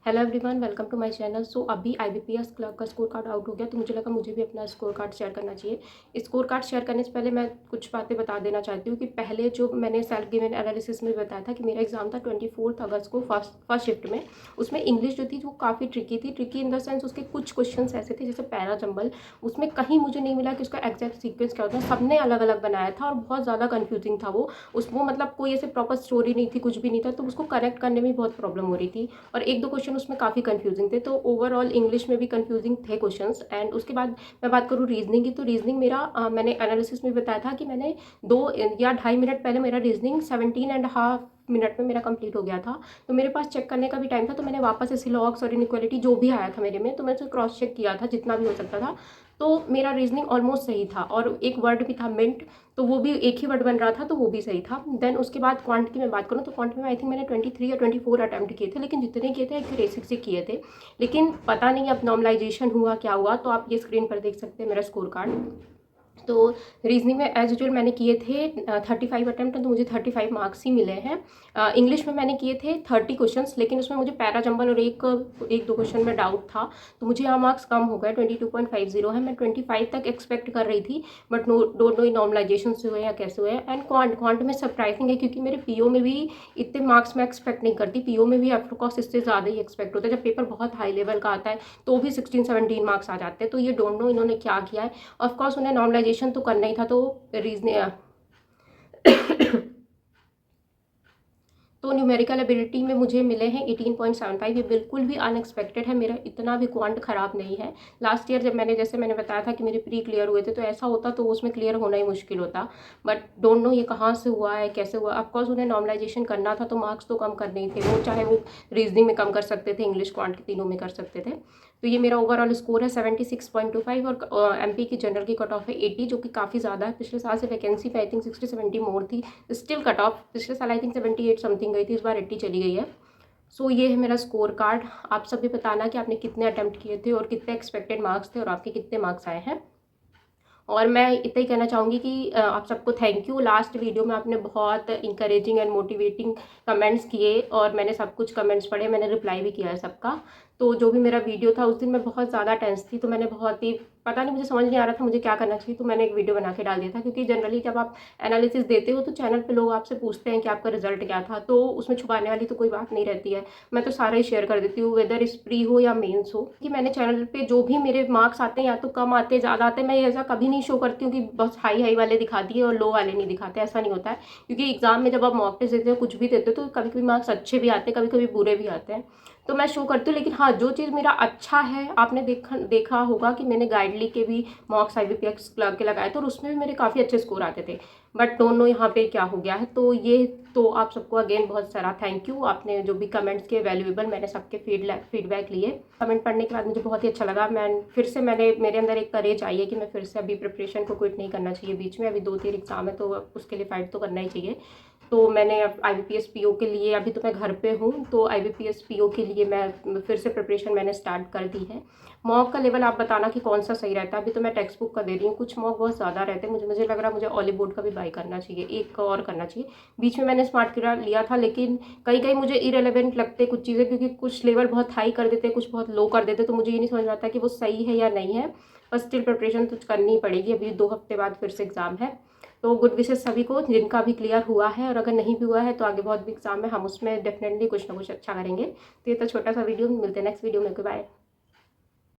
Hello everyone, welcome to my channel. So अभी IBPS clerk का scorecard out हो गया, तो मुझे लगा मुझे भी अपना स्कोर कार्ड शेयर करना चाहिए। स्कोर कार्ड शेयर करने से पहले मैं कुछ बातें बता देना चाहती हूँ कि पहले जो मैंने सेल्फ गिवन एनालिसिस में बताया था कि मेरा एग्जाम था 24 अगस्त को फर्स्ट शिफ्ट में। उसमें इंग्लिश जो थी वो काफ़ी ट्रिकी इन द सेंस उसके कुछ क्वेश्चन ऐसे थे जैसे पैरा जंबल। उसमें कहीं मुझे नहीं मिला कि उसका एग्जैक्ट सीक्वेंस क्या होता है, सबने अलग अलग बनाया था और बहुत ज़्यादा कन्फ्यूजिंग था वो मतलब कोई ऐसे प्रॉपर स्टोरी नहीं थी, कुछ भी नहीं था, तो उसको करेक्ट करने में बहुत प्रॉब्लम हो रही थी। और एक दो क्वेश्चन उसमें काफ़ी कंफ्यूजिंग थे, तो ओवरऑल इंग्लिश में भी कंफ्यूजिंग थे क्वेश्चंस। एंड उसके बाद मैं बात करूँ रीजनिंग की, तो रीजनिंग मेरा मैंने एनालिसिस में बताया था कि मैंने 2 या ढाई मिनट पहले मेरा रीजनिंग 17.5 मिनट में मेरा कंप्लीट हो गया था। तो मेरे पास चेक करने का भी टाइम था, तो मैंने वापस ऐसे लॉग्स और इनइक्वालिटी जो भी आया था मेरे में, तो मैं उसे क्रॉस चेक किया था जितना भी हो सकता था। तो मेरा रीजनिंग ऑलमोस्ट सही था और एक वर्ड भी था मिंट, तो वो भी एक ही वर्ड बन रहा था, तो वो भी सही था। देन उसके बाद क्वांट की मैं बात करूँ तो क्वांट में आई थिंक मैंने 23 या 24 अटैम्प्ट किए थे, लेकिन जितने किए थे एक्यूरेसी से किए थे। लेकिन पता नहीं अब नॉर्मलाइजेशन हुआ क्या हुआ, तो आप ये स्क्रीन पर देख सकते हैं मेरा स्कोर कार्ड। तो रीजनिंग में एज यूजल मैंने किए थे 35 अटैम्प्ट, तो मुझे 35 मार्क्स ही मिले हैं। इंग्लिश में मैंने किए थे 30 क्वेश्चंस, लेकिन उसमें मुझे पैरा जंबल और एक एक दो क्वेश्चन में डाउट था, तो मुझे यहाँ मार्क्स कम हो गए, 22.50 है। मैं 25 तक एक्सपेक्ट कर रही थी, बट डोंट नो नॉर्मलाइजेशन से हुए या कैसे हुए। एंड क्वांट में सरप्राइजिंग है, क्योंकि मेरे पीओ में भी इतने मार्क्स मैं एक्सपेक्ट नहीं करती। पीओ में भी ऑफकोर्स इससे ज़्यादा ही एक्सपेक्ट होता है, जब पेपर बहुत हाई लेवल का आता है तो भी 16-17 मार्क्स आ जाते हैं। तो ये डोंट नो इन्होंने क्या किया है। ऑफकोर्स उन्हें नॉर्मलाइजेशन तो करना ही था, तो रीजन तो न्यूमेरिकल एबिलिटी में मुझे मिले हैं 18.75। ये बिल्कुल भी अनएक्सपेक्टेड है, मेरा इतना भी क्वांट ख़राब नहीं है। लास्ट ईयर जब मैंने बताया था कि मेरे प्री क्लियर हुए थे, तो ऐसा होता तो उसमें क्लियर होना ही मुश्किल होता। बट डोंट नो ये कहाँ से हुआ है, कैसे हुआ। ऑफकोर्स उन्हें नॉर्मलाइजेशन करना था, तो मार्क्स तो कम करने ही थे वो, चाहे वो रीजनिंग में कम कर सकते थे, इंग्लिश क्वांट तीनों में कर सकते थे। तो ये मेरा ओवरऑल स्कोर है 76.25। और एमपी की जनरल की कट ऑफ है 80, जो कि काफ़ी ज़्यादा है। पिछले साल से वैकेंसी पे आई थिंक 60-70 मोर थी। स्टिल कट ऑफ पिछले साल आई थिंक 78 समथिंग गई थी, इस बार 80 चली गई है। सो ये है मेरा स्कोर कार्ड। आप सब भी बताना कि आपने कितने अटैम्प्ट किए थे और कितने एक्सपेक्टेड मार्क्स थे और आपके कितने मार्क्स आए हैं। और मैं इतना ही कहना चाहूँगी कि आप सबको थैंक यू। लास्ट वीडियो में आपने बहुत इंकरेजिंग एंड मोटिवेटिंग कमेंट्स किए और मैंने सब कुछ कमेंट्स पढ़े, मैंने रिप्लाई भी किया है सबका। तो जो भी मेरा वीडियो था उस दिन मैं बहुत ज़्यादा टेंस थी, तो मैंने बहुत ही पता नहीं, मुझे समझ नहीं आ रहा था मुझे क्या करना चाहिए, तो मैंने एक वीडियो बना के डाल दिया था। क्योंकि जनरली जब आप एनालिसिस देते हो तो चैनल पे लोग आपसे पूछते हैं कि आपका रिजल्ट क्या था, तो उसमें छुपाने वाली तो कोई बात नहीं रहती है। मैं तो सारा ही शेयर कर देती हूँ, वेदर इस प्री हो या मेंस हो। कि मैंने चैनल पे जो भी मेरे मार्क्स आते हैं, या तो कम आते ज़्यादा आते हैं, मैं ऐसा कभी नहीं शो करती हूँ कि बस हाई हाई वाले दिखा दिए और लो वाले नहीं दिखाते, ऐसा नहीं होता है। क्योंकि एग्जाम में जब आप मॉक टेस्ट देते हो, कुछ भी देते हो, तो कभी कभी मार्क्स अच्छे भी आते हैं, कभी कभी बुरे भी आते हैं, तो मैं शो करती हूँ। लेकिन हाँ, जो चीज़ मेरा अच्छा है, आपने देखा होगा कि मैंने गाइडली के भी मॉक्स आईबीपीएस क्लर्क के लगाए थे और उसमें भी मेरे काफ़ी अच्छे स्कोर आते थे। बट डोंट नो यहाँ पे क्या हो गया है। तो ये तो आप सबको अगेन बहुत सारा थैंक यू। आपने जो भी कमेंट्स किए वैल्यूएबल, मैंने सबके फीडबैक लिए। कमेंट पढ़ने के बाद मुझे बहुत ही अच्छा लगा। मेरे अंदर एक करेज आई है कि मैं फिर से अभी प्रिपरेशन को क्विट नहीं करना चाहिए बीच में। अभी 2-3 एग्जाम है, तो उसके लिए फाइट तो करना ही चाहिए। तो मैंने अब आईबीपीएस पीओ के लिए, अभी तो मैं घर पे हूँ, तो आईबीपीएस पीओ के लिए मैं फिर से प्रिपरेशन मैंने स्टार्ट कर दी है। मॉक का लेवल आप बताना कि कौन सा सही रहता है। अभी तो मैं टेक्स्ट बुक का दे रही हूँ, कुछ मॉक बहुत ज़्यादा रहते हैं। मुझे लग रहा है मुझे ऑलिव बोर्ड का भी बाई करना चाहिए, एक और करना चाहिए। बीच में मैंने स्मार्ट क्रा लिया था, लेकिन कहीं कहीं मुझे इरेलीवेंट लगते कुछ चीज़ें, क्योंकि कुछ लेवल बहुत हाई कर देते, कुछ बहुत लो कर देते, तो मुझे ये नहीं समझ में आता कि वो सही है या नहीं है। पर स्टिल प्रिपरेशन तो करनी पड़ेगी। अभी 2 हफ्ते बाद फिर से एग्ज़ाम है। तो गुड विशेस सभी को जिनका भी क्लियर हुआ है, और अगर नहीं भी हुआ है तो आगे बहुत भी एग्जाम है, हम उसमें डेफिनेटली कुछ ना कुछ अच्छा करेंगे। तो ये तो छोटा सा वीडियो, मिलते हैं नेक्स्ट वीडियो में। बाय।